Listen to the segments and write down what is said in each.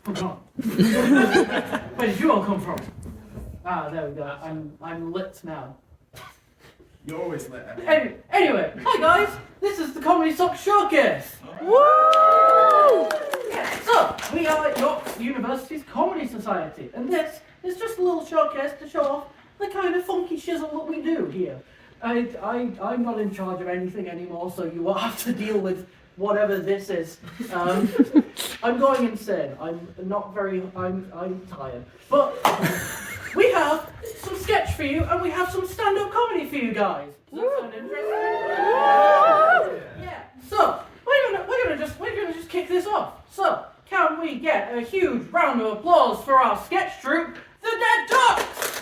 Oh God. Where did you all come from? Ah, there we go. I'm lit now. You're always lit. Anyway, hi guys. This is the Comedy Sock Showcase. Woo! Yeah, so we are York University's Comedy Society, and this is just a little showcase to show off the kind of funky shizzle that we do here. I'm not in charge of anything anymore, so you will have to deal with whatever this is. I'm going insane. I'm tired. But we have some sketch for you, and we have some stand-up comedy for you guys. Does that sound interesting? Yeah. So we're gonna just kick this off. So can we get a huge round of applause for our sketch troupe, the Dead Ducks?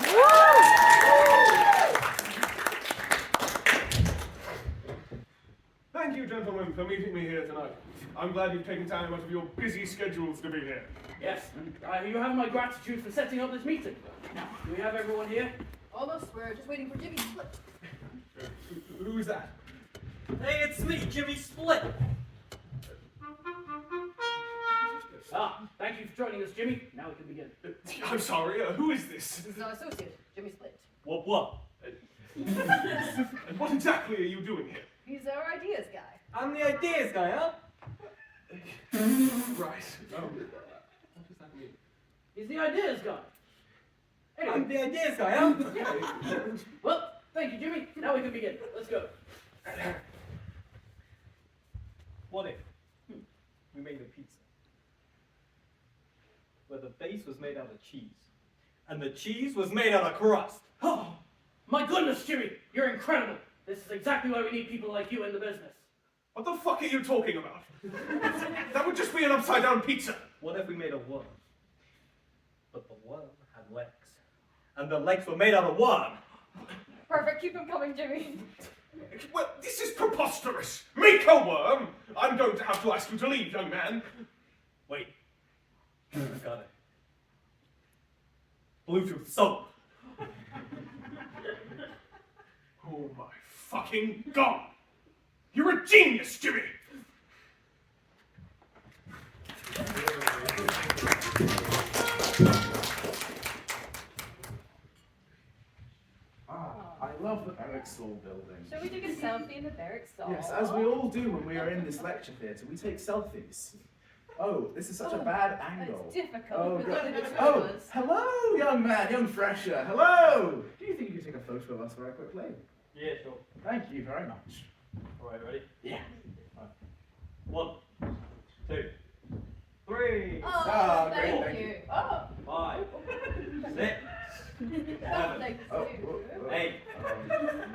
Thank you, gentlemen, for meeting me here tonight. I'm glad you've taken time out of your busy schedules to be here. Yes, and you have my gratitude for setting up this meeting. Now, do we have everyone here? Almost. We're just waiting for Jimmy Split. Who is that? Hey, it's me, Jimmy Split. Thank you for joining us, Jimmy. Now we can begin. I'm sorry, who is this? This is our associate, Jimmy Split. What? And what exactly are you doing here? He's our ideas guy. I'm the ideas guy, huh? Right. What does that mean? He's the ideas guy. Anyway, I'm the ideas guy, huh? well, thank you, Jimmy. Now we can begin. Let's go. What if we made a pizza where the base was made out of cheese and the cheese was made out of crust? Oh, my goodness, Jimmy, you're incredible. This is exactly why we need people like you in the business. What the fuck are you talking about? That would just be an upside-down pizza. What if we made a worm? But the worm had legs. And the legs were made out of worm. Perfect. Keep him coming, Jimmy. Well, this is preposterous. Make a worm. I'm going to have to ask you to leave, young man. Wait. I got it. Bluetooth soap. Oh my fucking God! You're a genius, Jimmy! I love the barrack stall building. Shall we take a selfie in the barrack stall? Yes, as we all do when we are in this lecture theatre, we take selfies. Oh, this is such a bad angle. It's difficult. Oh, We've God. got to do Oh, photos. hello, young man, young fresher. Hello. Do you think you could take a photo of us very quickly? Yeah, sure. Thank you very much. Alright, ready? Yeah. 1, 2, 3, Oh, Ah, great, thank thank you. you. Oh, 5, 6, oh, thank Oh, you. 8,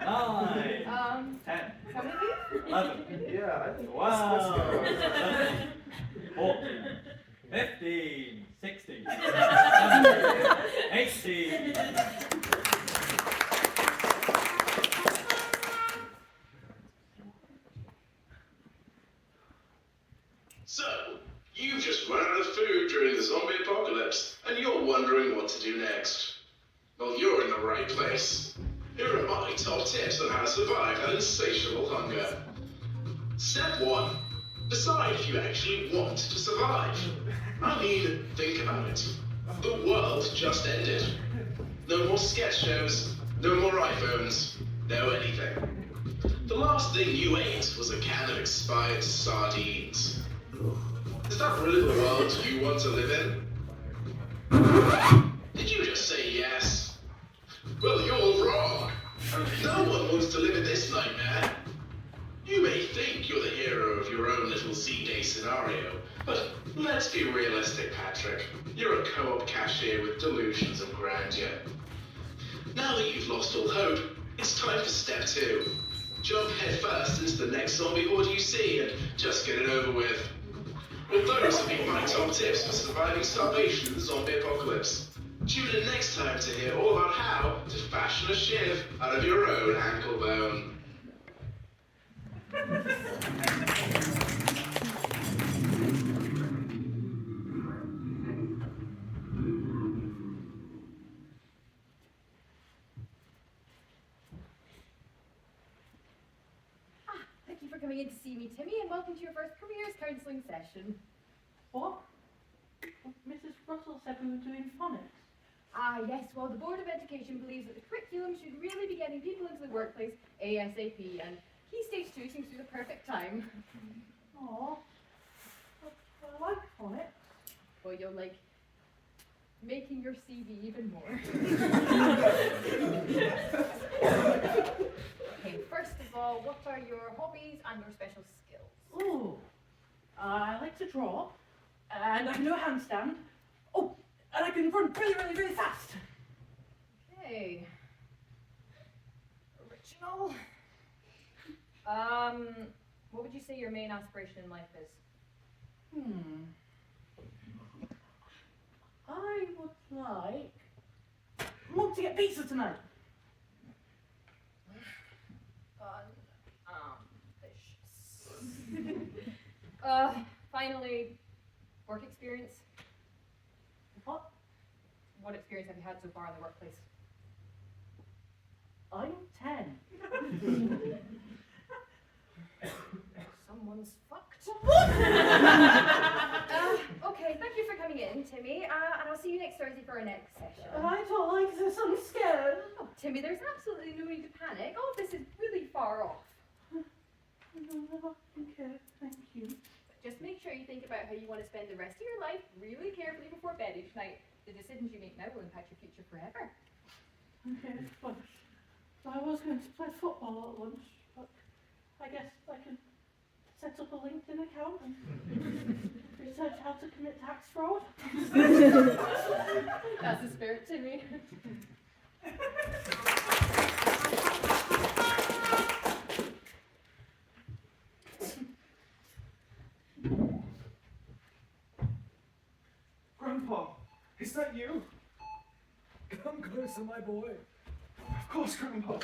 9, 10, How many of you? 11, Yeah, I think 12, let's go. 13, 14, 15, 16, 17, 18. So, you've just run out of food during the zombie apocalypse, and you're wondering what to do next. Well, you're in the right place. Here are my top tips on how to survive that insatiable hunger. Step 1. Decide if you actually want to survive. I mean, think about it. The world just ended. No more sketch shows, no more iPhones, no anything. The last thing you ate was a can of expired sardines. Is that really the world you want to live in? Did you just say yes? Well, you're wrong. No one wants to live in this nightmare. You may think you're the hero of your own little C-Day scenario, but let's be realistic, Patrick. You're a co-op cashier with delusions of grandeur. Now that you've lost all hope, it's time for step 2. Jump headfirst into the next zombie horde you see and just get it over with. Well, those have been my top tips for surviving starvation in the zombie apocalypse. Tune in next time to hear all about how to fashion a shiv out of your own ankle bone. Thank you for coming in to see me, Timmy, and welcome to your first careers counselling session. What? Mrs. said we were doing phonics. Ah, yes, well, the Board of Education believes that the curriculum should really be getting people into the workplace ASAP, and Key Stage 2 seems to be the perfect time. Aw, I like phonics. Well, you'll like making your CV even more. Okay, first of all, what are your hobbies and your special skills? Ooh, I like to draw, and I can do a handstand. Oh, and I can run really, really, really fast. Okay. Original. What would you say your main aspiration in life is? I would like Mum to get pizza tonight. Delicious. Finally, work experience. What? What experience have you had so far in the workplace? I'm 10. Someone's fucked. Okay, thank you for coming in, Timmy, and I'll see you next Thursday for our next session. I don't like this, I'm scared. Oh, Timmy, there's absolutely no need to panic. All of this is really far off. Okay, thank you. But just make sure you think about how you want to spend the rest of your life really carefully before bed each night. The decisions you make now will impact your future forever. Okay, but I was going to play football at lunch, but I guess I can set up a LinkedIn account and research how to commit tax fraud. That's the spirit, Timmy. Grandpa, is that you? Come closer, my boy. Of course, Grandpa. I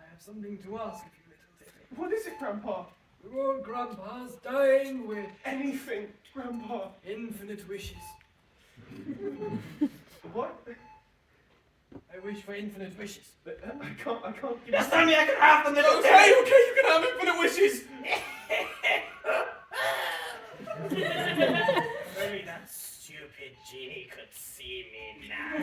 have something to ask of you, little Timmy. What is it, Grandpa? Your old grandpa's dying with Anything, Grandpa. infinite wishes. What? I wish for infinite wishes. I can't give Just tell me I can have them, little Okay, you can have infinite wishes! Only that stupid genie could see me now.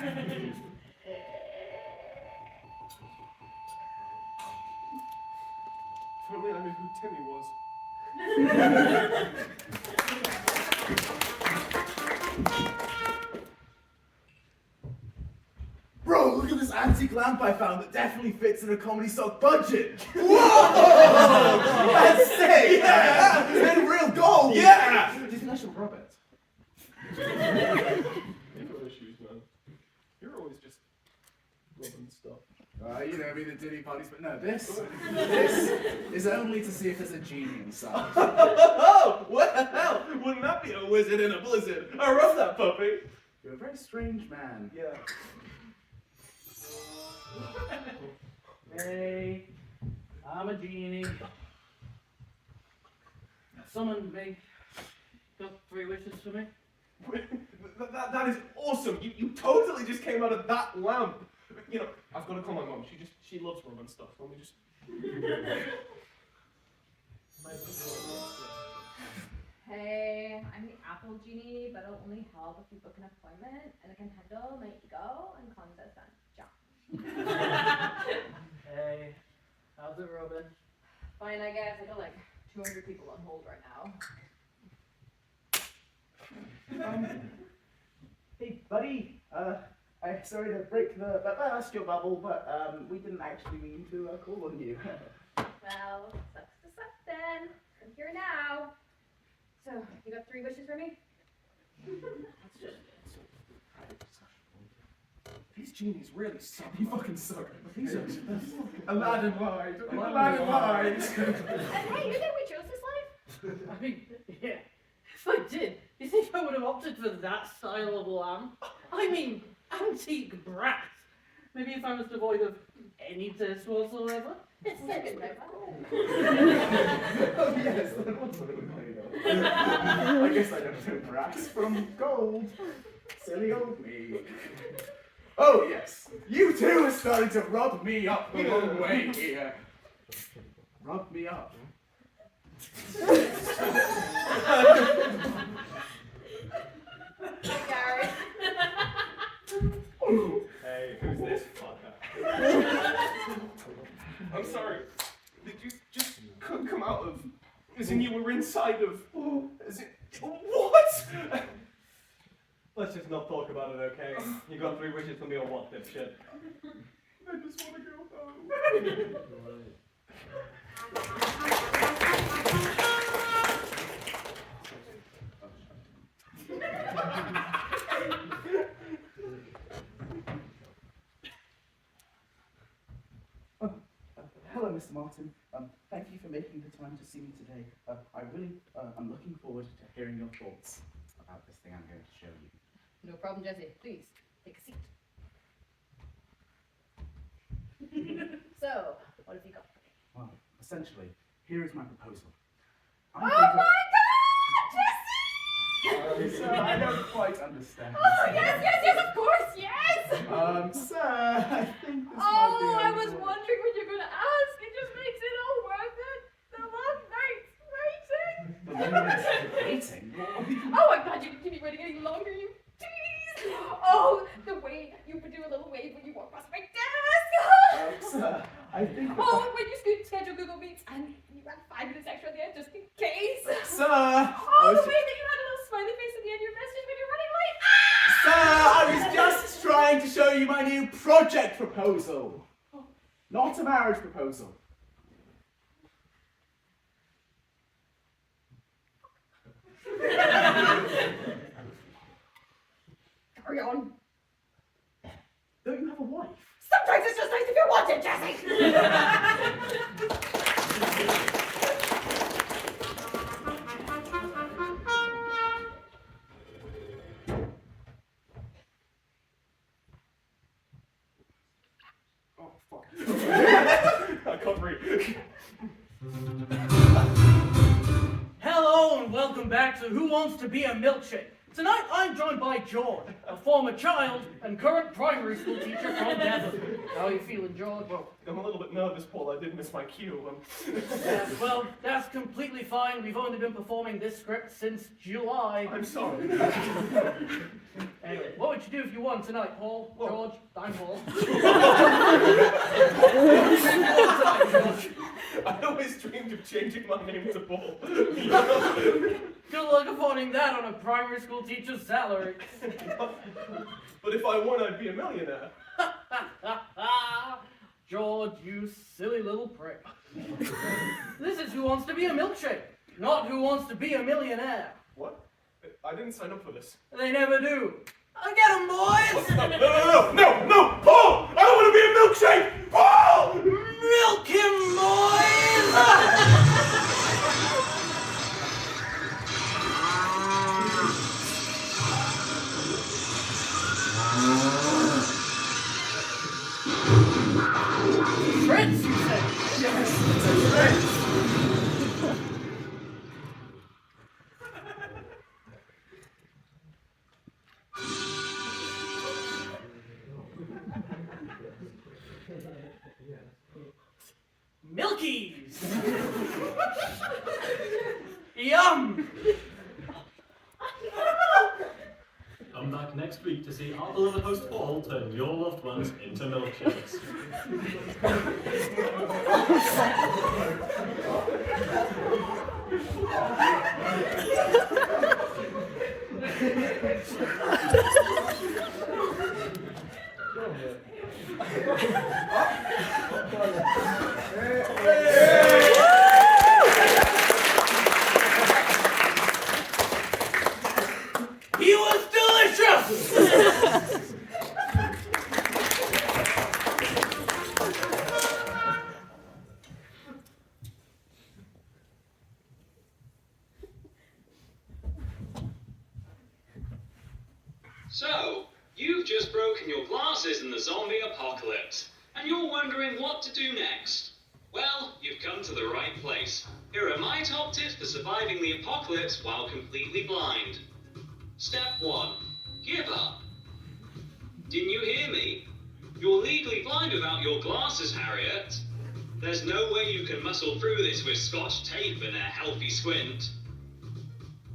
If only I knew who Timmy was. Bro, look at this antique lamp I found that definitely fits in a comedy stock budget. Whoa! That's sick! Yeah! It's made of real gold! Yeah! Do you think I should rub it? You've got issues, man. You're always just rubbing stuff. You know me, the Diddy parties, but no, this is only to see if there's a genie inside. Oh, what the hell? Wouldn't that be a wizard in a blizzard? I love that puppy. You're a very strange man. Yeah. Hey, I'm a genie. Summoned me. Got 3 wishes for me. That is awesome. You totally just came out of that lamp. You know, I've got to call my mom. She loves rubbing stuff. Let me just. Hey, I'm the Apple Genie, but I'll only help if you book an appointment, and I can handle my ego and contest and jump. Hey, how's it, Robin? Fine, I guess. I got like 200 people on hold right now. Hey, buddy. I'm sorry to break the burst your bubble, but we didn't actually mean to call on you. Well, sucks to suck then. I'm here now. So, you got 3 wishes for me? These genies really suck. You fucking suck. These are Aladdin lied. Aladdin lied. And hey, you think we chose this life? I mean, yeah. If I did, you think I would have opted for that style of lamp? I mean, antique brass. Maybe if I was devoid of any taste whatsoever. It's so good, though. Oh yes, then what's it made of? I guess I don't know brass from gold. Silly old me. Oh yes, you too are starting to rub me up the wrong way here. Rub me up. Hey, Gary. Let's just not talk about it, okay? You got 3 wishes for me or what, dipshit? I just want to go home. Hello, Mr. Martin. Thank you for making the time to see me today. I really am looking forward to hearing your thoughts about this thing I'm going to show you. No problem, Jesse. Please, take a seat. So, what have you got? Well, essentially, here is my proposal. Oh my God, Jesse! Sir, I don't quite understand. Oh, yes, of course, yes! Sir, I think this might be I a was little- wondering what you're going to ask. It just makes it all worth it. The long nights waiting. The minutes waiting? Oh, I'm glad you didn't keep me waiting any longer, you tease. Oh, the way you would do a little wave when you walk past my desk. Sir, I think... Oh, when you schedule Google Meets and you had 5 minutes extra at the end just in case. Sir! Oh, the way that you had a little smiley face at the end of your message when you're running late. Sir, I was just trying to show you my new project proposal. Not a marriage proposal. Carry on. Don't you have a wife? Sometimes it's just nice if you want it, Jesse. Oh, fuck. I can't read. Hello and welcome back to Who Wants to Be a Milkshake? Tonight I'm joined by George, a former child and current primary school teacher from Devon. How are you feeling, George? Well, I'm a little bit nervous, Paul. I did miss my cue. Yes, well, that's completely fine. We've only been performing this script since July. I'm sorry. Anyway, what would you do if you won tonight, Paul? Well- George? I'm Paul. I always dreamed of changing my name to Paul. Good luck affording that on a primary school teacher's salary. But if I won, I'd be a millionaire. George, you silly little prick. This is Who Wants to Be a Milkshake, not Who Wants to Be a Millionaire. What? I didn't sign up for this. They never do. Get 'em, boys! No, Paul! I don't want to be a milkshake! Paul! Milk him, boys! Prince, you say? Yes, it's a prince. Milkies! Yum! Come back next week to see our beloved host Paul turn your loved ones into milkshakes. He was delicious! So, you've just broken your glasses in the zombie apocalypse, and you're wondering what to do next. Well, you've come to the right place. Here are my top tips for surviving the apocalypse while completely blind. Step 1. Give up. Didn't you hear me? You're legally blind without your glasses, Harriet. There's no way you can muscle through this with scotch tape and a healthy squint.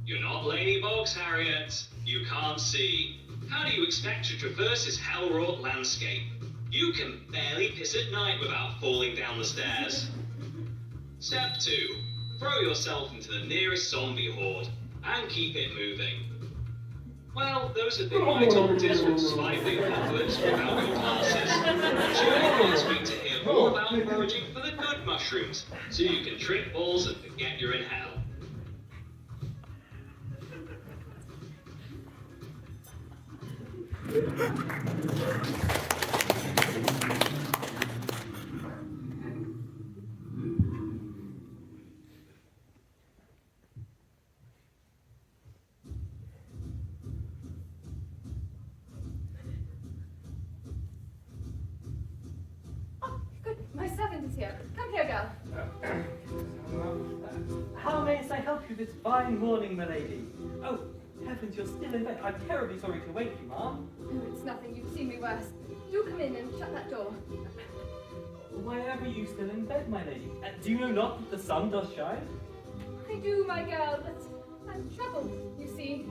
You're not Laney Boggs, Harriet. You can't see. How do you expect to traverse this hell-wrought landscape? You can barely piss at night without falling down the stairs. Step 2. Throw yourself into the nearest zombie horde and keep it moving. Well, those have been my top tips for surviving the apocalypse without your glasses. Tune in next week to hear all about foraging for the good mushrooms, so you can trick balls and forget you're in hell. Good, my servant is here. Come here, girl. How may I help you this fine morning, milady? Oh, heavens, you're still in bed. I'm terribly sorry to wake you, ma'am. Oh, it's nothing. You've seen me worse. Do come in and shut that door. Why are you still in bed, my lady? Do you know not that the sun does shine? I do, my girl, but I'm troubled, you see.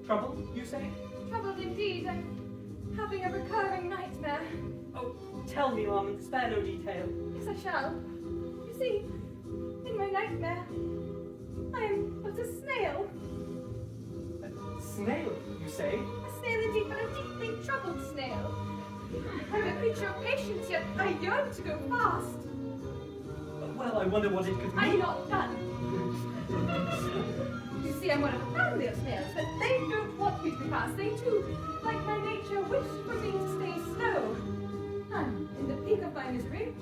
Trouble, you say? Troubled indeed. I'm having a recurring nightmare. Oh, tell me, ma'am, and spare no detail. Yes, I shall. You see, in my nightmare, I am but a snail. A snail, you say? A snail indeed, but a deeply troubled snail. I'm a creature of patience, yet I yearn to go fast. Well, I wonder what it could mean. I'm not done. You see, I'm one of a family of snails, but they don't want me to be fast. They too, like my nature, wish for me to stay slow. And in the peak of my misery,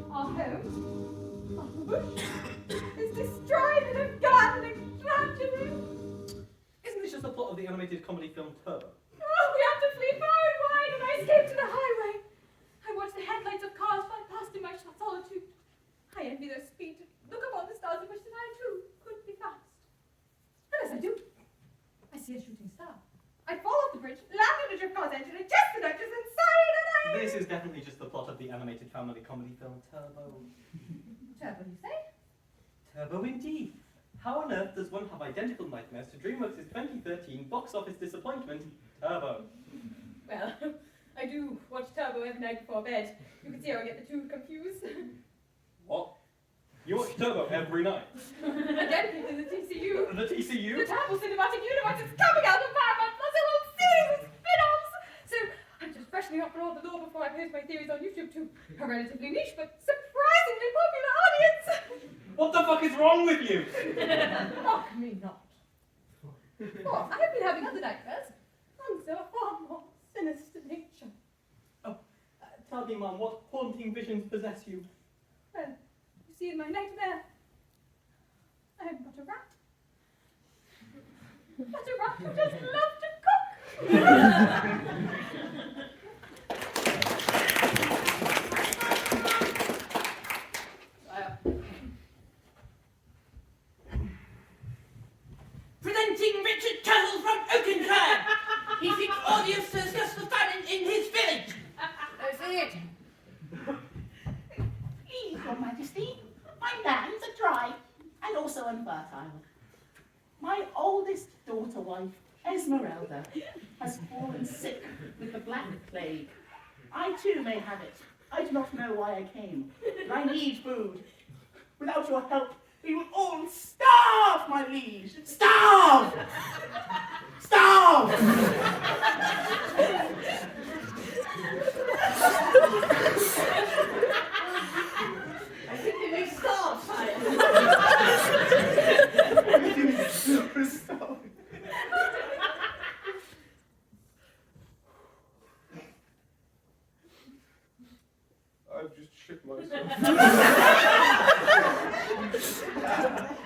our home, our bush, is destroyed in a gardening tragedy. Isn't this just the plot of the animated comedy film Turbo? Oh, we have to flee far and wide, and I escaped to the highway. I watched the headlights of cars fly past in my solitude. I envy their speed. Look upon the stars and wish that I too could be fast. And as I do, I see a shooting star. I fall off the bridge, land on a drift car's engine, and just the Duchess inside, and I... This is definitely just the plot of the animated family comedy film Turbo. Turbo, you say? Turbo indeed. How on earth does one have identical nightmares to DreamWorks' 2013 box office disappointment, Turbo? Well, I do watch Turbo every night before bed. You can see how I get the two confused. What? You watch Turbo every night? Again, to the TCU. The TCU? The Turbo Cinematic Universe is coming out of Paramount Plus a whole series of spin-offs! So, I'm just freshening up for all the lore before I post my theories on YouTube to a relatively niche but surprisingly popular audience! What the fuck is wrong with you? Mock me not. What? I have been having other nightmares. Ones of a far more sinister nature. Oh, tell me, Mum, what haunting visions possess you? Well, you see, in my nightmare, I am but a rat. But a rat who just loves to cook. Presenting Richard Castle from Oakenshire. He seeks audience to discuss the famine in his village. I see it. Please, Your Majesty, my lands are dry and also unfertile. My oldest daughter-wife, Esmeralda, has fallen sick with the Black Plague. I too may have it. I do not know why I came, but I need food. Without your help, we will all starve, my liege! Starve! Starve! I think we may starve, sire. I've just shit myself.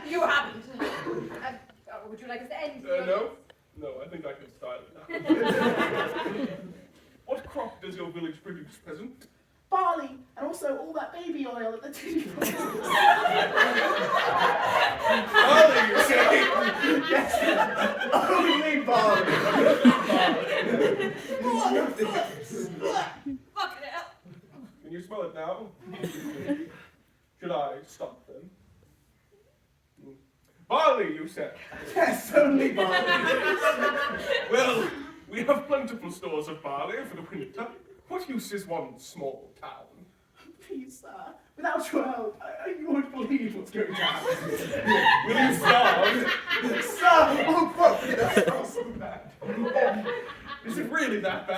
You haven't. Would you like us to end? No. No, I think I can style it now. What crop does your village produce, peasant? Barley, and also all that baby oil at the tea party. Barley, you say? Yes, only barley. Fucking hell. Can you smell it now? Should I stop then? Barley, you said? Yes, only barley. Well, we have plentiful stores of barley for the winter. What use is one small town? Please, sir, without your help, you won't believe what's going down. Will you starve? Sir, oh, fuck, that's not so bad.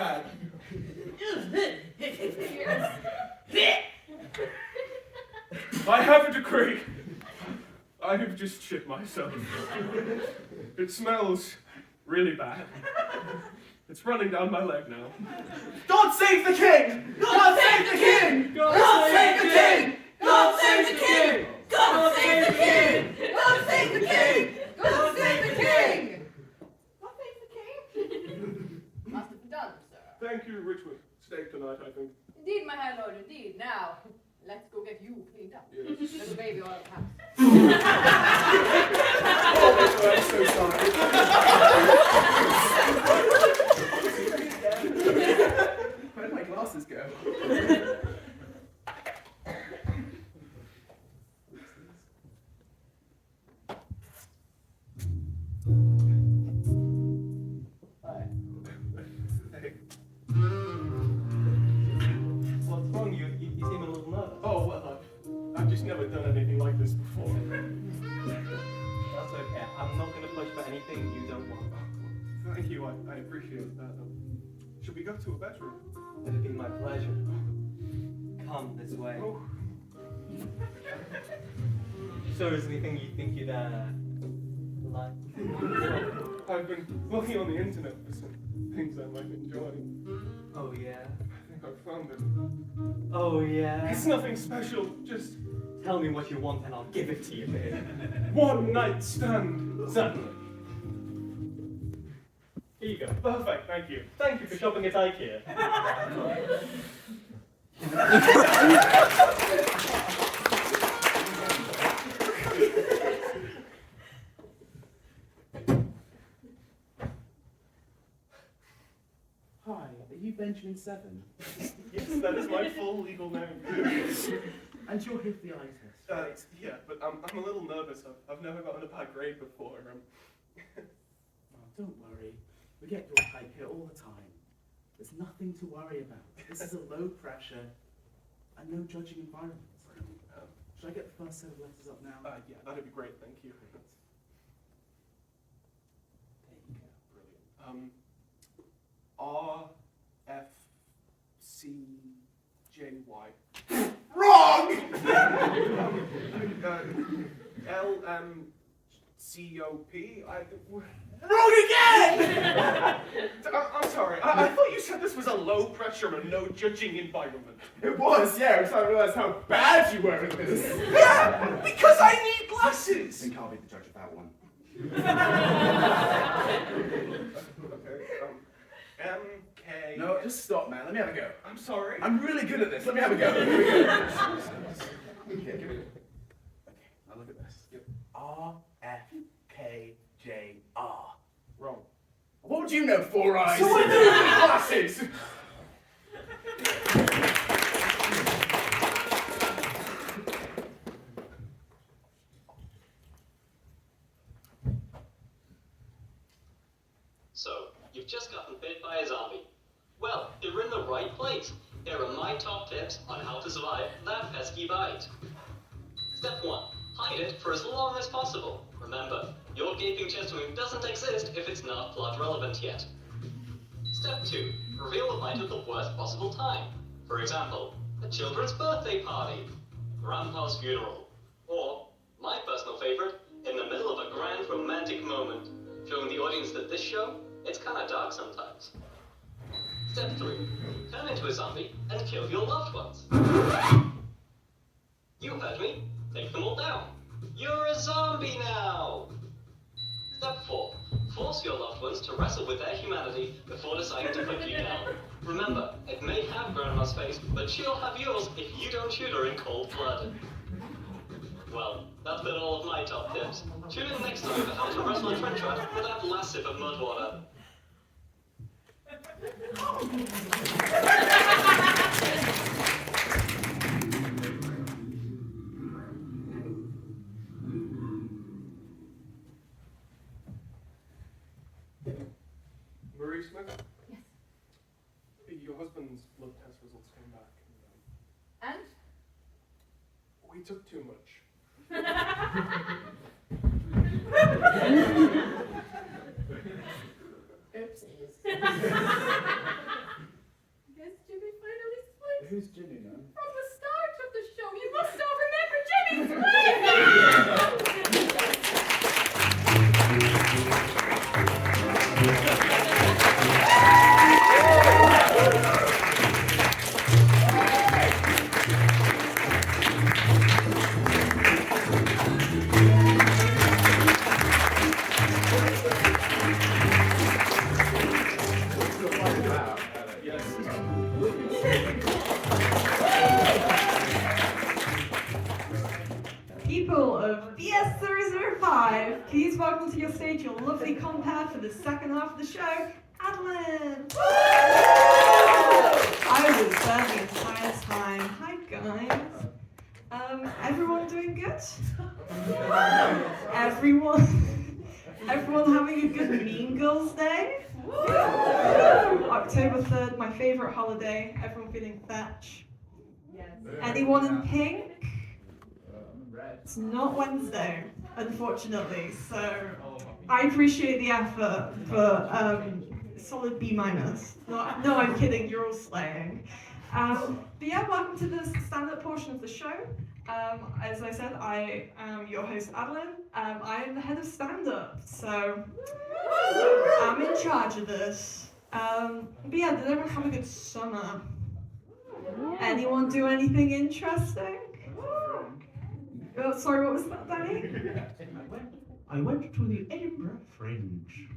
bad. I have a decree. I have just shit myself. It smells really bad. It's running down my leg now. God save the king! God save the king! God save the king! God save the king! God save the king! God save the king! God save the king! What makes the king? Must have been done, sir. Thank you, Richmond. Steak tonight, I think. Indeed, my high lord, indeed. Now, let's go get you cleaned up. Yes. Little baby oil, perhaps. Oh, I'm so sorry. Where did my glasses go? Hi. Hey. What's wrong? You seem a little nervous. Oh, well, I've just never done anything like this before. That's okay. I'm not going to push for anything you don't want. Thank you, I appreciate that. Should we go to a bedroom? It'd be my pleasure. Come this way. Oh. So is there anything you think you'd, like? I've been looking on the internet for some things I might enjoy. Oh, yeah? I think I've found it. Oh, yeah? It's nothing special, just Tell me what you want and I'll give it to you, babe. one night stand. Certainly. Here you go. Perfect, thank you. Thank you for shopping at IKEA. Hi, are you Benjamin Seven? Yes, that is my full legal name. And you're here for the eye test? Yeah, but I'm a little nervous. I've never gotten a bad grade before. Oh, don't worry. We get your type here all the time. There's nothing to worry about. This is a low pressure and no judging environment. Should I get the first set of letters up now? Yeah, that'd be great, thank you. There you go. Brilliant. R-F-C-J-Y. Wrong! L-M-C-O-P? Wrong again! I'm sorry, I thought you said this was a low pressure and no judging environment. It was, yeah, until I realised how bad you were at this. Yeah, because I need glasses! I think I'll be the judge of that one. Okay, M-K... No, just stop, man. Let me have a go. I'm sorry. I'm really good at this. Let me have a go. Here we go. Okay, give me... Okay, now look at this. Yep. R-F-K-J-R. Wrong. What would you know, Four Eyes? So I do need glasses! So, you've just gotten bit by a zombie. Well, you're in the right place. Here are my top tips on how to survive that pesky bite. Step 1. Hide it for as long as possible. Remember, your gaping chest wound doesn't exist if it's not plot relevant yet. Step 2. Reveal the bite at the worst possible time. For example, a children's birthday party, grandpa's funeral, or, my personal favorite, in the middle of a grand romantic moment, showing the audience that this show, it's kinda dark sometimes. Step 3. Turn into a zombie and kill your loved ones. You heard me. Take them all down. You're a zombie now! Step 4. Force your loved ones to wrestle with their humanity before deciding to put you down. Remember, it may have Grandma's face, but she'll have yours if you don't shoot her in cold blood. Well, that's been all of my top tips. Tune in next time for how to wrestle a trench rat with that last sip of mud water. Marie Smith? Yes. Your husband's blood test results came back. And? We took too much. Oopsies. People of BS005, please welcome to your stage your lovely compare for the second half of the show, Adeline. I was there the entire time. Hi guys. Everyone doing good? Everyone having a good Mean Girls Day? October 3rd, my favourite holiday. Everyone feeling fetch? Yes. Anyone in pink? It's not Wednesday, unfortunately, so I appreciate the effort, but solid B-. No, I'm kidding, you're all slaying. But yeah, welcome to the stand-up portion of the show. As I said, I am your host, Adeline. I am the head of stand-up, so I'm in charge of this. But yeah, did everyone have a good summer? Anyone do anything interesting? Oh, sorry, what was that, Danny? I went to the Edinburgh Fringe.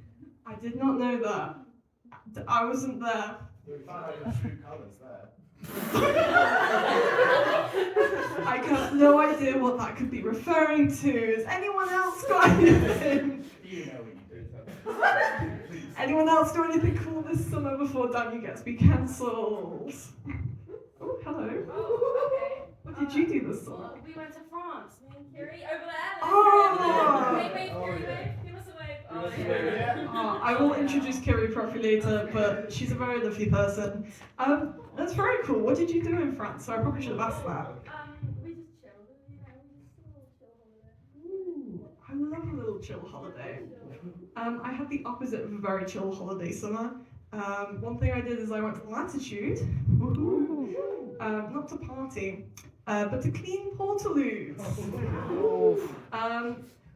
I did not know that. I wasn't there. We found out your true colours there. I have no idea what that could be referring to. Has anyone else got anything? You know what you do. Anyone else do anything cool this summer before Danny gets me cancelled? Oh, hello. Oh, okay. What did you do this summer? Well, we went to France. Me and Kiri over there. Oh! Wave, Kiri, wave. Give us a wave. Oh, yeah. I will introduce Kiri properly later, but she's a very lovely person. That's very cool. What did you do in France? So I probably should have asked that. We just chilled. You know, we just a little chill holiday. Ooh, I love a little chill holiday. I had the opposite of a very chill holiday summer. One thing I did is I went to Latitude, not to party, but to clean portaloos.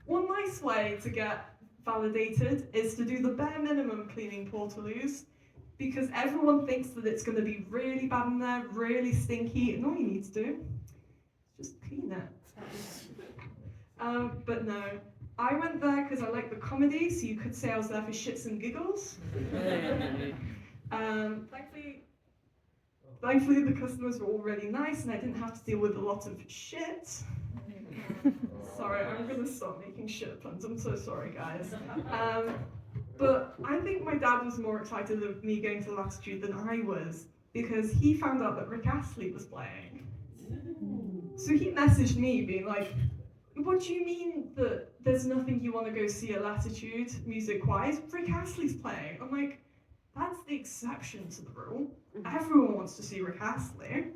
One nice way to get validated is to do the bare minimum cleaning portaloos, because everyone thinks that it's going to be really bad in there, really stinky, and all you need to do is just clean it. But no. I went there because I like the comedy, so you could say I was there for shits and giggles. Thankfully the customers were all really nice and I didn't have to deal with a lot of shit. Sorry, I'm gonna stop making shit puns, I'm so sorry guys. But I think my dad was more excited of me going to Latitude than I was, because he found out that Rick Astley was playing. So he messaged me being like, what do you mean that there's nothing you want to go see at Latitude, music-wise? Rick Astley's playing. I'm like, that's the exception to the rule. Everyone wants to see Rick Astley.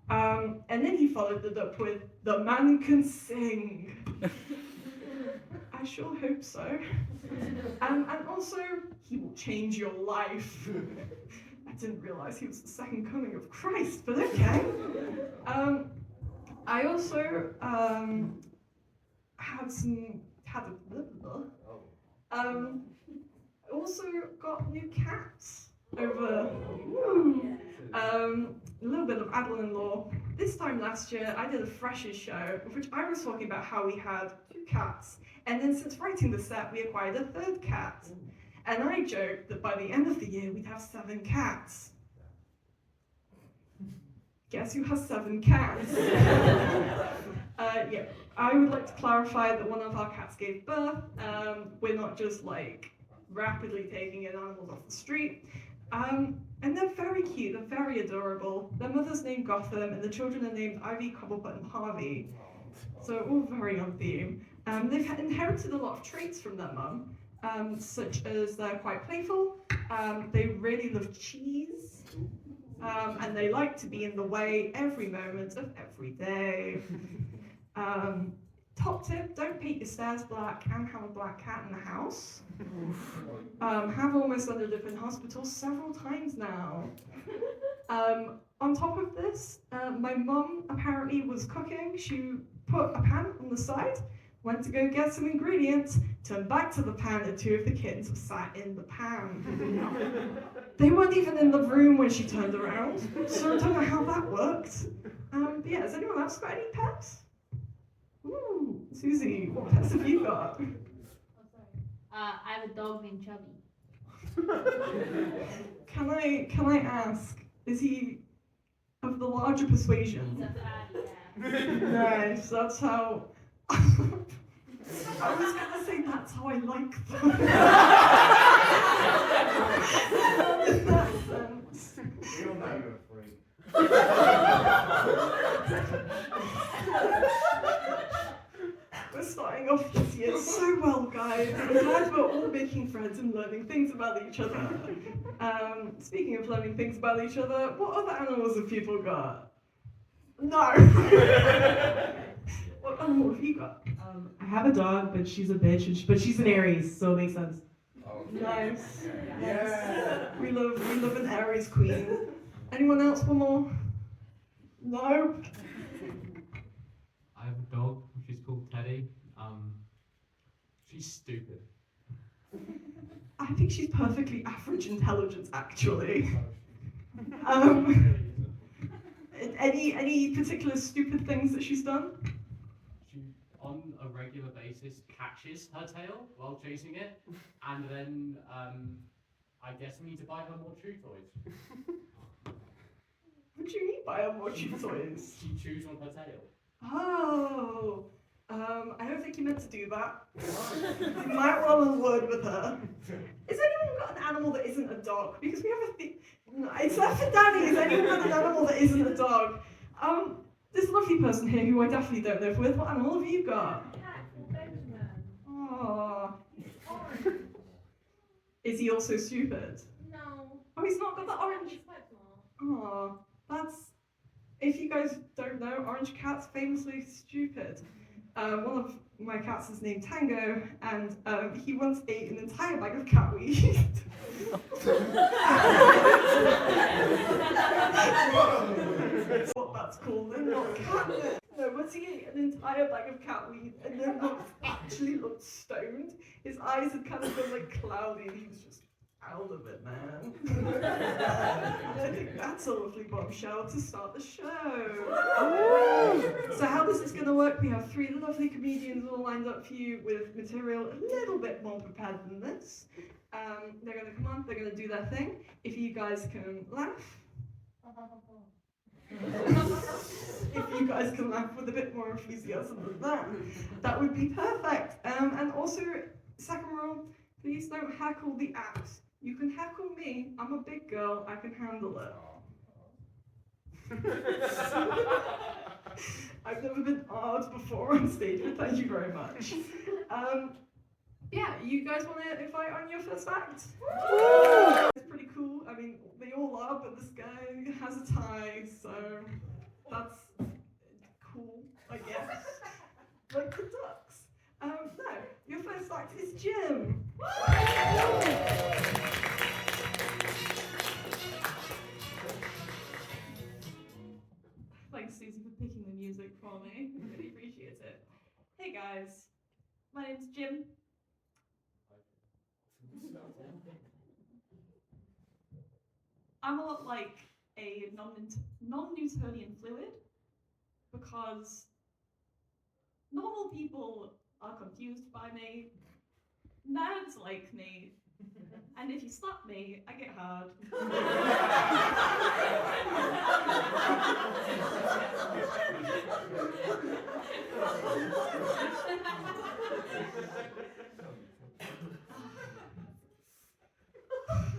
And then he followed it up with, the man can sing. I sure hope so. And also, he will change your life. I didn't realise he was the second coming of Christ, but okay. I also also got new cats over a little bit of Adeline lore. This time last year I did a Freshers show in which I was talking about how we had 2 cats, and then since writing the set we acquired a 3rd cat, and I joked that by the end of the year we'd have 7 cats. Guess who has 7 cats? Yeah, I would like to clarify that one of our cats gave birth. We're not just like rapidly taking in animals off the street. And they're very cute, they're very adorable. Their mother's named Gotham and the children are named Ivy, Cobblepot and Harvey. So all very on theme. They've inherited a lot of traits from their mum, such as they're quite playful, they really love cheese, and they like to be in the way every moment of every day. Top tip, don't paint your stairs black and have a black cat in the house. Have almost ended up in hospital several times now. On top of this, my mum apparently was cooking. She put a pan on the side, went to go get some ingredients, turned back to the pan, and 2 of the kittens were sat in the pan. They weren't even in the room when she turned around, so I don't know how that worked. But yeah, has anyone else got any pets? Ooh, Susie, what pets have you got? I have a dog named Chubby. Can I ask, is he of the larger persuasion? He's a fatty, yeah. Nice, that's how... I was gonna say that's how I like them. In that sense. We all know you're a freak. We're starting off this year so well, guys. I'm glad we're all making friends and learning things about each other. Speaking of learning things about each other, what other animals have people got? No. What animal have you got? I have a dog, but she's a bitch, but she's an Aries, so it makes sense. Nice. Yes. We love an Aries queen. Anyone else want more? No? I have a dog, she's called Teddy. She's stupid. I think she's perfectly average intelligence, actually. Any particular stupid things that she's done? She, on a regular basis, catches her tail while chasing it, and then I guess I need to buy her more chew toys. What do you mean by her more chew toys? She chews on her tail. Oh, I don't think you meant to do that. You might roll a word with her. Has anyone got an animal that isn't a dog? Because we have a thing. No, except for Danny, has anyone got an animal that isn't a dog? This lovely person here who I definitely don't live with, what animal have you got? Aww. Is he also stupid? No. Oh, he's not got the orange. He's quite small. Aww, that's... If you guys don't know, orange cats famously stupid. One of my cats is named Tango, and he once ate an entire bag of cat weed. What that's called, and not catnip. No, once he ate an entire bag of cat weed and then actually looked stoned, his eyes had kind of gone like cloudy, and he was just out of it, man. I think that's a lovely bombshell to start the show. So how this is going to work, we have 3 lovely comedians all lined up for you with material a little bit more prepared than this. They're going to come on, they're going to do their thing. If you guys can laugh. If you guys can laugh with a bit more enthusiasm than that would be perfect. And also, second rule, please don't heckle the act. You can heckle me, I'm a big girl, I can handle it. I've never been odd before on stage, but thank you very much. Yeah, you guys want to invite on your first act? It's pretty cool. I mean, they all are, but this guy has a tie, so that's cool, I guess. Like the ducks. No, your first act is Jim. Thanks, Susie, for picking the music for me. I really appreciate it. Hey guys, my name's Jim. I'm a lot like a non-Newtonian fluid because normal people are confused by me, nerds like me, and if you slap me, I get hard.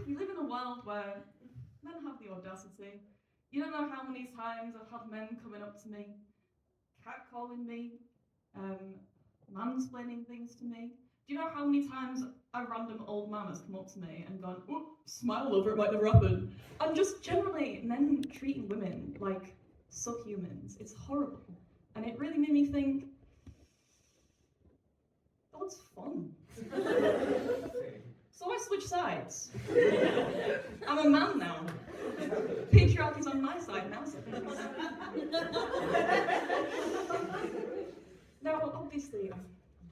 We live in a world where men have the audacity. You don't know how many times I've had men coming up to me, catcalling me, mansplaining things to me. Do you know how many times a random old man has come up to me and gone, "Ooh, smile over it might never happen." And just generally men treating women like subhumans. It's horrible. And it really made me think, God's fun. So I switched sides. I'm a man now. Patriarchy's on my side now. Now, obviously,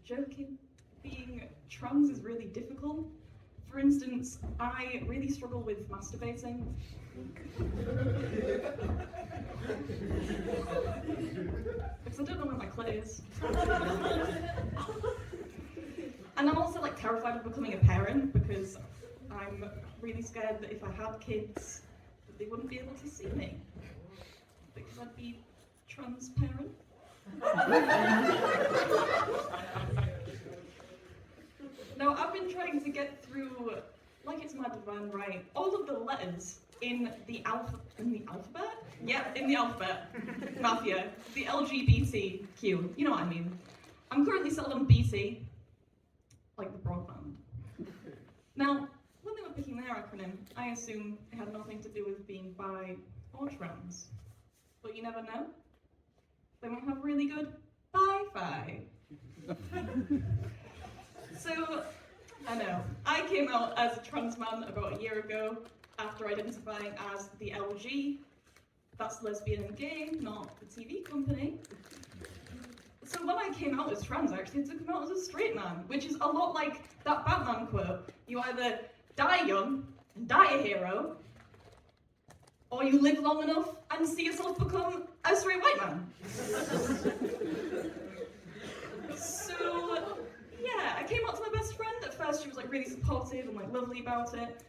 joking. Being trans is really difficult. For instance, I really struggle with masturbating. Because I don't know where my clit is. And I'm also like terrified of becoming a parent because I'm really scared that if I had kids, that they wouldn't be able to see me. Because I'd be transparent. Now, I've been trying to get through, like it's my divine right, all of the letters in the alphabet? Yeah, in the alphabet. Mafia. The LGBTQ. You know what I mean. I'm currently settled on BT, like the broadband. Now, when they were picking their acronym, I assumed it had nothing to do with being bi or trans. But you never know. They might have really good bi-fi. So, I know, I came out as a trans man about a year ago after identifying as the LG. That's lesbian and gay, not the TV company. So when I came out as trans, I actually took him out as a straight man, which is a lot like that Batman quote. You either die young and die a hero, or you live long enough and see yourself become a straight white man. So, yeah, I came out to my best friend. At first she was like really supportive and like lovely about it,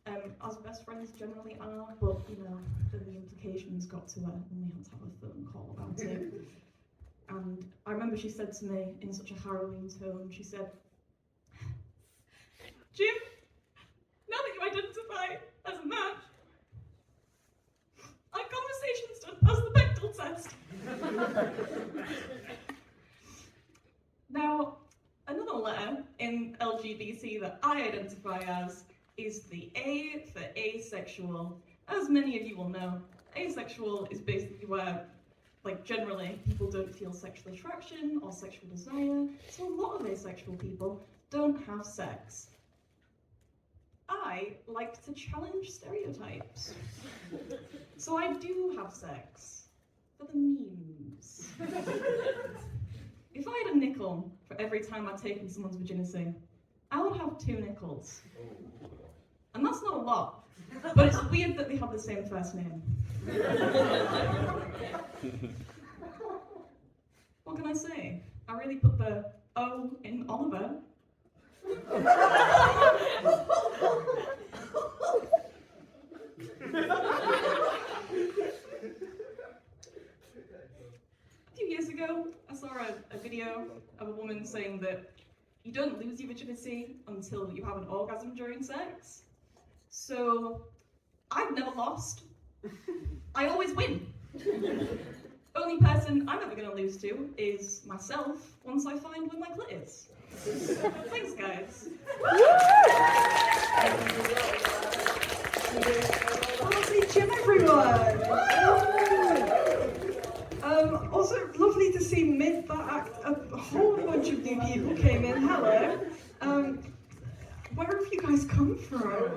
as best friends generally are, but you know, then the implications got to her and we had to have a phone call about it. And I remember she said to me in such a harrowing tone, she said, "Jim, now that you identify as a man, our conversation's done as the Bechdel test." Now, another letter in LGBT that I identify as is the A for asexual. As many of you will know, asexual is basically where, like, generally people don't feel sexual attraction or sexual desire, so a lot of asexual people don't have sex. I like to challenge stereotypes. So I do have sex. For the memes. If I had a nickel for every time I'd taken someone's virginity, I would have 2 nickels. And that's not a lot, but it's weird that they have the same first name. What can I say? I really put the O in Oliver. A few years ago, I saw a video of a woman saying that you don't lose your virginity until you have an orgasm during sex. So, I've never lost. I always win. Only person I'm ever going to lose to is myself once I find where my clit is. Thanks, guys. Lovely gym, everyone! Also, lovely to see mid that act, a whole bunch of new people came in. Hello. Where have you guys come from?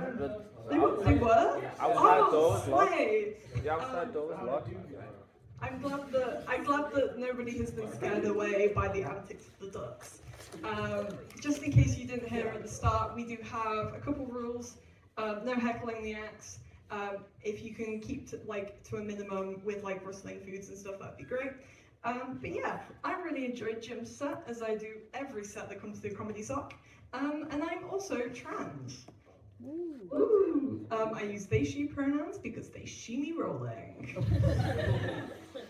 They were? Outside doors, slay. The outside doors locked. I'm glad that nobody has been scared away by the antics of the ducks. Just in case you didn't hear at the start, we do have a couple rules. No heckling the acts. If you can keep to a minimum with like rustling foods and stuff, that'd be great. But yeah, I really enjoyed Jim's set, as I do every set that comes through Comedy Sock. And I'm also trans. Ooh. I use they, she pronouns because they she me rolling.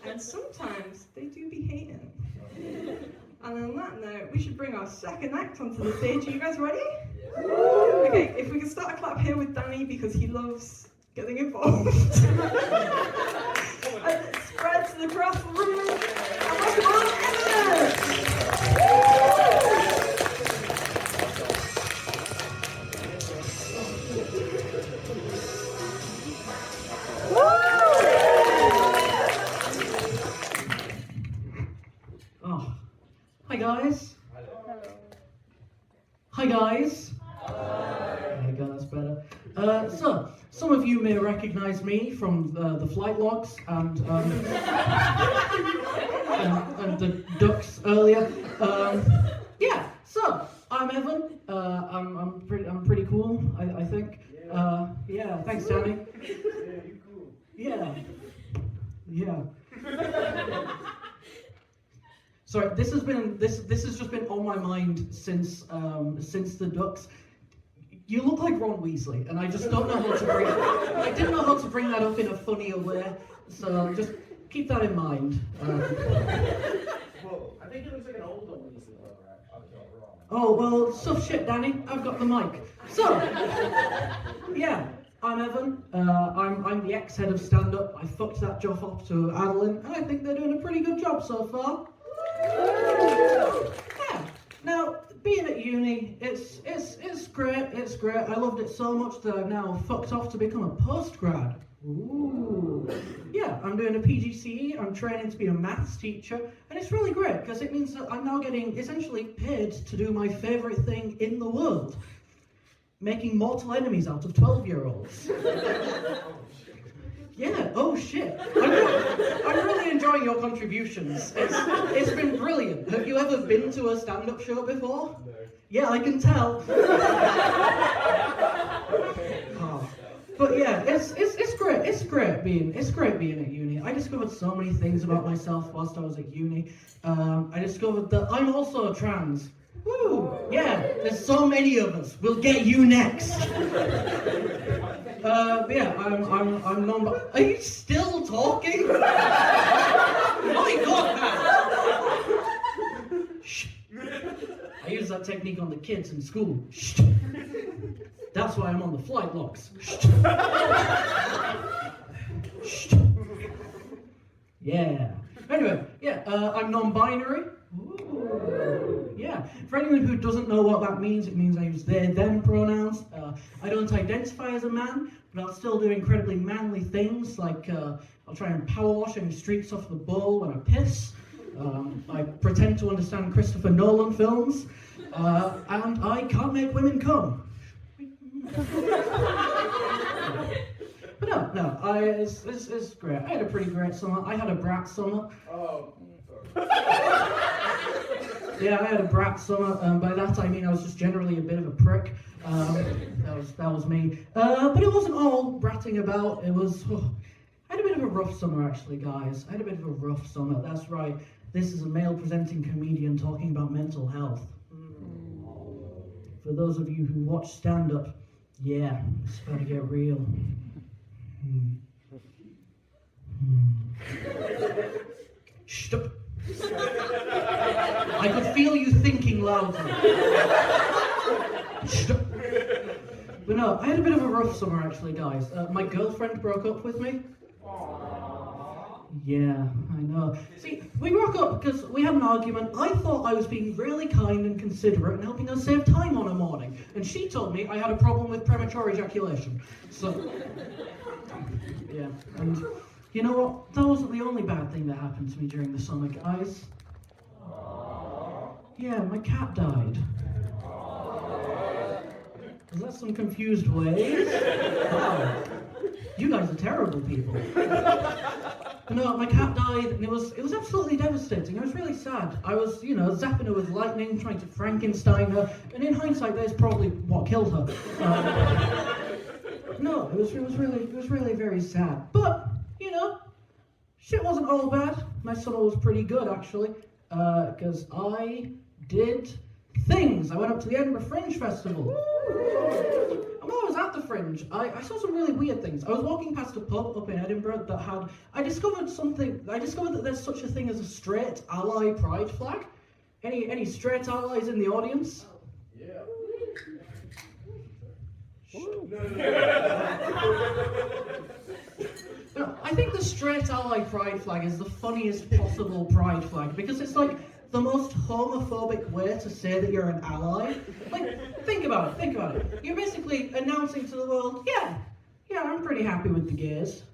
And sometimes they do be hating. And on that note, we should bring our second act onto the stage. Are you guys ready? Okay, if we can start a clap here with Danny because he loves getting involved. And it spreads across the room. And welcome on, Emma! Oh, hi guys. Hi guys. There you go, that's better. So, some of you may recognize me from the flight logs and the ducks earlier. Yeah, I'm Evan. I'm pretty cool. I think. Yeah. Thanks, Danny. Yeah, you cool. Yeah. Sorry, this has just been on my mind since the Ducks. You look like Ron Weasley, and I just don't know how to bring. I didn't know how to bring that up in a funnier way, so just keep that in mind. Well, I think it looks like an older Weasley, though, right? I'm not wrong. Oh well, tough shit, Danny. I've got the mic. So, yeah, I'm Evan. I'm the ex-head of stand-up. I fucked that job up to Adeline, and I think they're doing a pretty good job so far. Yeah. Now, being at uni, it's great. It's great. I loved it so much that I've now fucked off to become a postgrad. Ooh. Yeah, I'm doing a PGCE. I'm training to be a maths teacher, and it's really great because it means that I'm now getting essentially paid to do my favourite thing in the world: making mortal enemies out of 12-year-olds. Yeah, oh shit. I'm really enjoying your contributions. It's been brilliant. Have you ever been to a stand-up show before? No. Yeah, I can tell. Oh. But yeah, it's great. It's great being at uni. I discovered so many things about myself whilst I was at uni. I discovered that I'm also trans. Woo! Yeah, there's so many of us. We'll get you next. Yeah, I'm non. Are you still talking? My God, man! Shh. I use that technique on the kids in school. Shh. That's why I'm on the flight logs. Shh. Shh. Yeah. Anyway, yeah, I'm non-binary. Ooh. Yeah. For anyone who doesn't know what that means, it means I use they, them pronouns. I don't identify as a man, but I'll still do incredibly manly things, like I'll try and power wash any streaks off the bowl when I piss. I pretend to understand Christopher Nolan films, and I can't make women come. But no, it's great. I had a pretty great summer. I had a brat summer. Oh, Yeah, I had a brat summer. By that I mean I was just generally a bit of a prick. That was me. But it wasn't all bratting about. It was. I had a bit of a rough summer, actually, guys. I had a bit of a rough summer. That's right. This is a male-presenting comedian talking about mental health. For those of you who watch stand-up, yeah, it's about to get real. Stop. I could feel you thinking loudly. Stop. But no, I had a bit of a rough summer, actually, guys. My girlfriend broke up with me. Yeah, I know. See, we broke up because we had an argument. I thought I was being really kind and considerate and helping her save time on a morning. And she told me I had a problem with premature ejaculation. So, yeah. And you know what? That wasn't the only bad thing that happened to me during the summer, guys. Yeah, my cat died. Is that some confused ways? Wow. You guys are terrible people. No, my cat died, and it was absolutely devastating. I was really sad. I was, zapping her with lightning, trying to Frankenstein her, and in hindsight, that's probably what killed her. No, it was really very sad. But shit wasn't all bad. My summer was pretty good, actually, because I did things. I went up to the Edinburgh Fringe Festival. And while I was at the Fringe, I saw some really weird things. I was walking past a pub up in Edinburgh that had... I discovered that there's such a thing as a straight ally pride flag. Any straight allies in the audience? Yeah. No, I think the straight ally pride flag is the funniest possible pride flag because it's like the most homophobic way to say that you're an ally. Like, think about it. You're basically announcing to the world, yeah, I'm pretty happy with the gays.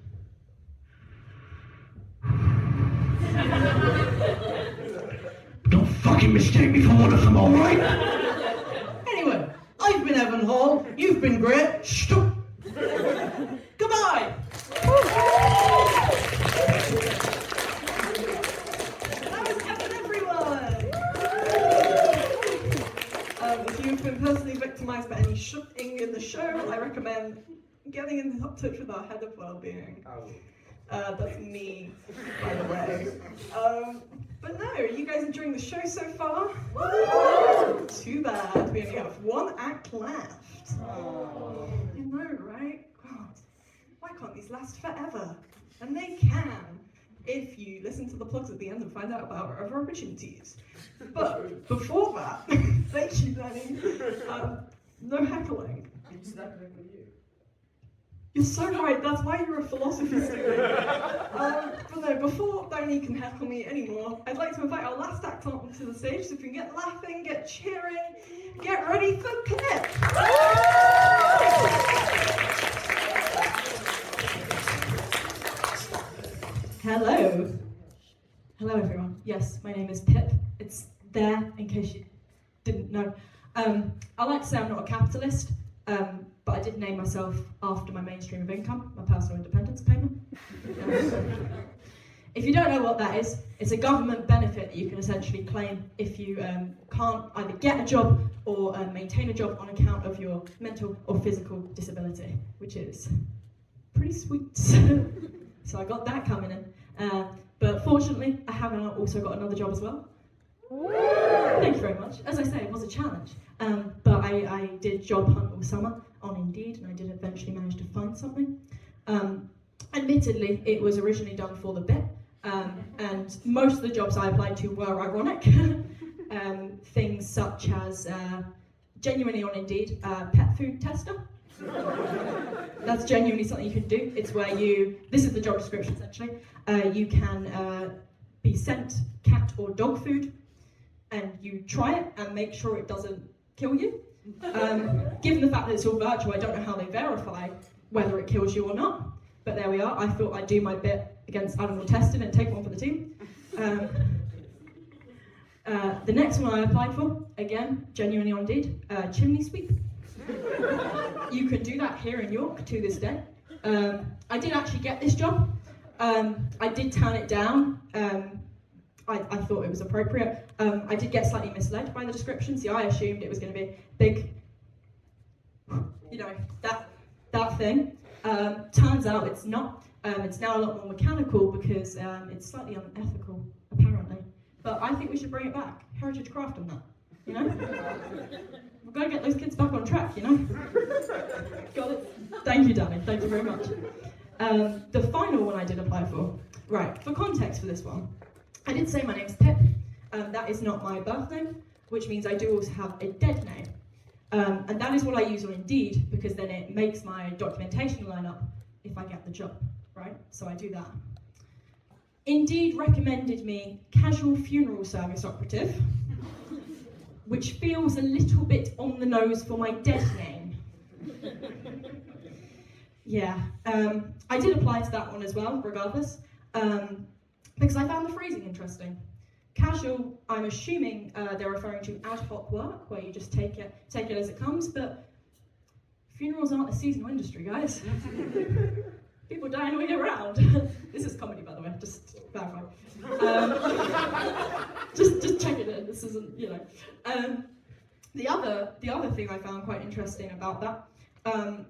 Don't fucking mistake me for one of them, alright? Anyway, I've been Evan Hall, you've been great. Stop. Goodbye! That was Evan, everyone! compromise by any shooting in the show, I recommend getting in touch with our head of well-being. That's me, by the way. But no, are you guys enjoying the show so far? Too bad, we only have one act left. You know, right? God, why can't these last forever? And they can, if you listen to the plugs at the end and find out about our other opportunities. But before that, thank you, Danny. No heckling. You're so right, that's why you're a philosophy student. But no, before Danny can heckle me anymore, I'd like to invite our last act onto the stage, so if you can get laughing, get cheering, get ready for Pip! Hello. Hello everyone. Yes, my name is Pip. It's there in case you didn't know. I like to say I'm not a capitalist, but I did name myself after my main stream of income, my personal independence payment. If you don't know what that is, it's a government benefit that you can essentially claim if you can't either get a job or maintain a job on account of your mental or physical disability, which is pretty sweet. So I got that coming in. But fortunately, I have also got another job as well. Thank you very much. As I say, it was a challenge. But I did job hunt all summer on Indeed, and I did eventually manage to find something. Admittedly, it was originally done for the bit, and most of the jobs I applied to were ironic. Things such as, genuinely on Indeed, pet food tester. That's genuinely something you can do. It's where this is the job description essentially, you can be sent cat or dog food, and you try it and make sure it doesn't kill you. Given the fact that it's all virtual, I don't know how they verify whether it kills you or not, but there we are. I thought I'd do my bit against animal testing and take one for the team. The next one I applied for, again, genuinely on Indeed, chimney sweep. You can do that here in York to this day. I did actually get this job. I did turn it down. I thought it was appropriate. I did get slightly misled by the description. See, I assumed it was going to be big, that thing. Turns out it's not. It's now a lot more mechanical because it's slightly unethical, apparently. But I think we should bring it back. Heritage craft on that, you know? We've got to get those kids back on track, you know? Got it? Thank you, Danny. Thank you very much. The final one I did apply for. Right, for context for this one, I did say my name's Pip. That is not my birth name, which means I do also have a dead name. And that is what I use on Indeed, because then it makes my documentation line up if I get the job, right? So I do that. Indeed recommended me casual funeral service operative, which feels a little bit on the nose for my dead name. Yeah, I did apply to that one as well, regardless, because I found the phrasing interesting. Casual, I'm assuming they're referring to ad hoc work, where you just take it as it comes, but funerals aren't a seasonal industry, guys. People dying all year round. This is comedy, by the way, just clarify. Just check it in, this isn't, you know. The other thing I found quite interesting about that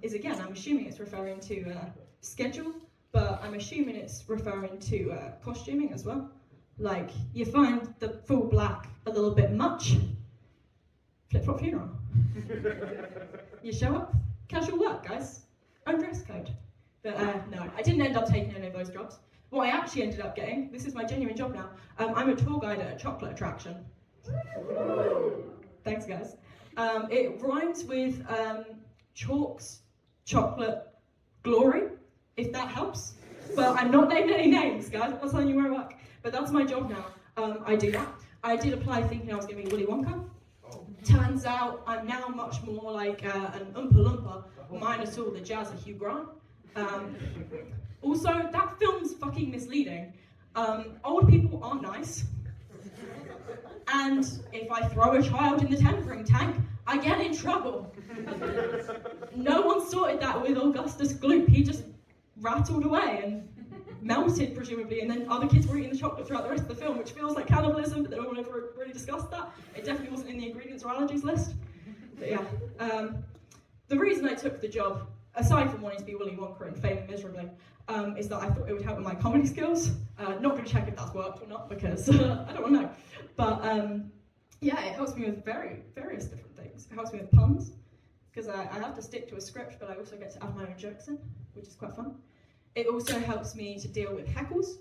is, again, I'm assuming it's referring to schedule, but I'm assuming it's referring to costuming as well. Like, you find the full black a little bit much, flip-flop funeral. You show up, casual work, guys, own dress code. But no, I didn't end up taking any of those jobs. What I actually ended up getting, this is my genuine job now, I'm a tour guide at a chocolate attraction. Thanks, guys. It rhymes with Chalk's chocolate glory, if that helps. But I'm not naming any names, guys. I'm not telling you where I work. But that's my job now. I do that. I did apply thinking I was going to be Willy Wonka. Turns out I'm now much more like an Oompa Loompa, minus all the jazz of Hugh Grant. Also, that film's fucking misleading. Old people aren't nice. And if I throw a child in the tempering tank, I get in trouble. No one sorted that with Augustus Gloop. He just rattled away and melted, presumably, and then other kids were eating the chocolate throughout the rest of the film, which feels like cannibalism, but no one ever really discussed that. It definitely wasn't in the ingredients or allergies list. But yeah, the reason I took the job, aside from wanting to be Willy Wonka and failing miserably, is that I thought it would help with my comedy skills. Not going to check if that's worked or not because I don't want to know. But yeah, it helps me with various different things. It helps me with puns, because I have to stick to a script, but I also get to add my own jokes in, which is quite fun. It also helps me to deal with heckles.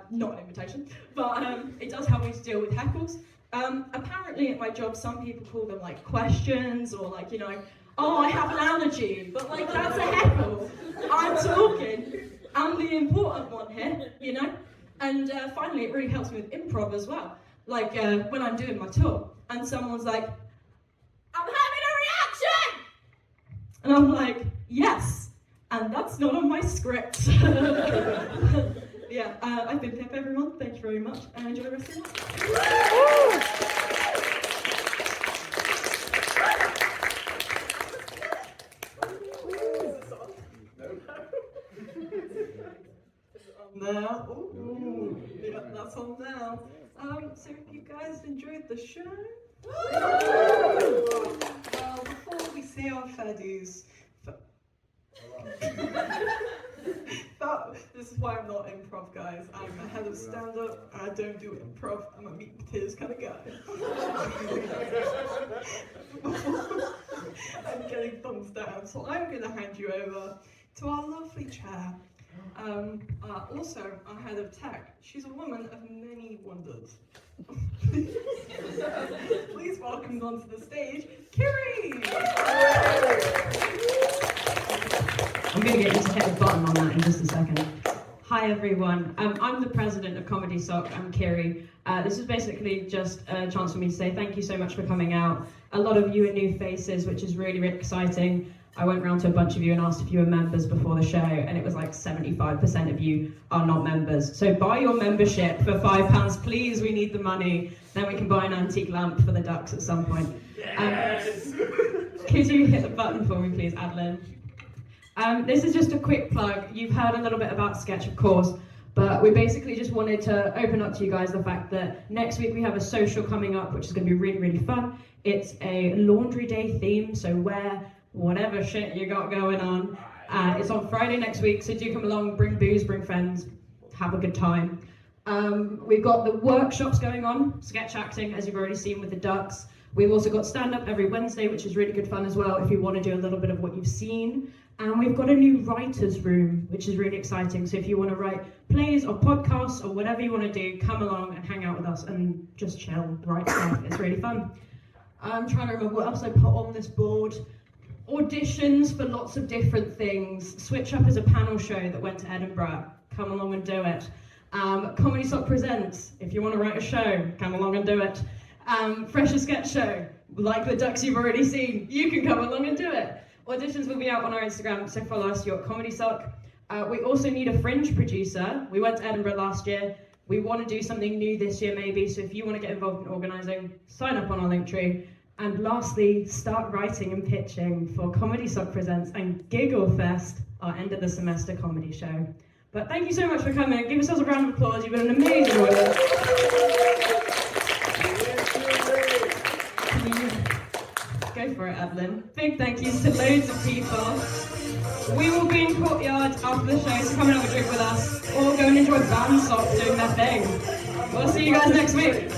Not an invitation, but it does help me to deal with heckles. Apparently at my job, some people call them like questions or like, you know, oh, I have an allergy, but like that's a heckle. I'm talking. I'm the important one here, you know? And finally, it really helps me with improv as well. Like when I'm doing my tour and someone's like, I'm having a reaction! And I'm like, yes, and that's not on my script. Yeah, I've been Pip, everyone. Thank you very much, and enjoy the rest of your Now, ooh, yeah, that's on now. So you guys enjoyed the show? Well, before we say our faddies, this is why I'm not improv, guys. I'm a head of stand-up, and I don't do improv. I'm a meat and potatoes kind of guy. I'm getting thumbs down, so I'm going to hand you over to our lovely chair. Also, our head of tech. She's a woman of many wonders. Please welcome onto the stage, Kiri! I'm going to get you to hit the button on that in just a second. Hi everyone, I'm the president of Comedy Sock, I'm Kiri. This is basically just a chance for me to say thank you so much for coming out. A lot of you are new faces, which is really, really exciting. I went round to a bunch of you and asked if you were members before the show, and it was like 75% of you are not members. So buy your membership for £5, please, we need the money. Then we can buy an antique lamp for the ducks at some point. Yes! Could you hit the button for me, please, Adeline? This is just a quick plug. You've heard a little bit about Sketch, of course, but we basically just wanted to open up to you guys the fact that next week we have a social coming up, which is going to be really, really fun. It's a laundry day theme, so wear whatever shit you got going on. It's on Friday next week, so do come along, bring booze, bring friends, have a good time. We've got the workshops going on, sketch acting, as you've already seen with the ducks. We've also got stand-up every Wednesday, which is really good fun as well, if you want to do a little bit of what you've seen. And we've got a new writer's room, which is really exciting. So if you want to write plays or podcasts or whatever you want to do, come along and hang out with us and just chill, write stuff. It's really fun. I'm trying to remember what else I put on this board. Auditions for lots of different things. Switch Up is a panel show that went to Edinburgh. Come along and do it. Comedy Sock Presents. If you want to write a show, come along and do it. Fresher Sketch Show. Like the ducks you've already seen, you can come along and do it. Auditions will be out on our Instagram, so follow us, you're at Comedy Sock. We also need a fringe producer. We went to Edinburgh last year. We want to do something new this year maybe, so if you want to get involved in organising, sign up on our Linktree. And lastly, start writing and pitching for Comedy Sock Presents and Giggle Fest, our end of the semester comedy show. But thank you so much for coming. Give yourselves a round of applause. You've been an amazing audience. Go for it, Evelyn. Big thank yous to loads of people. We will be in Courtyard after the show, so come and have a drink with us, or go and enjoy band sock doing their thing. We'll see you guys next week.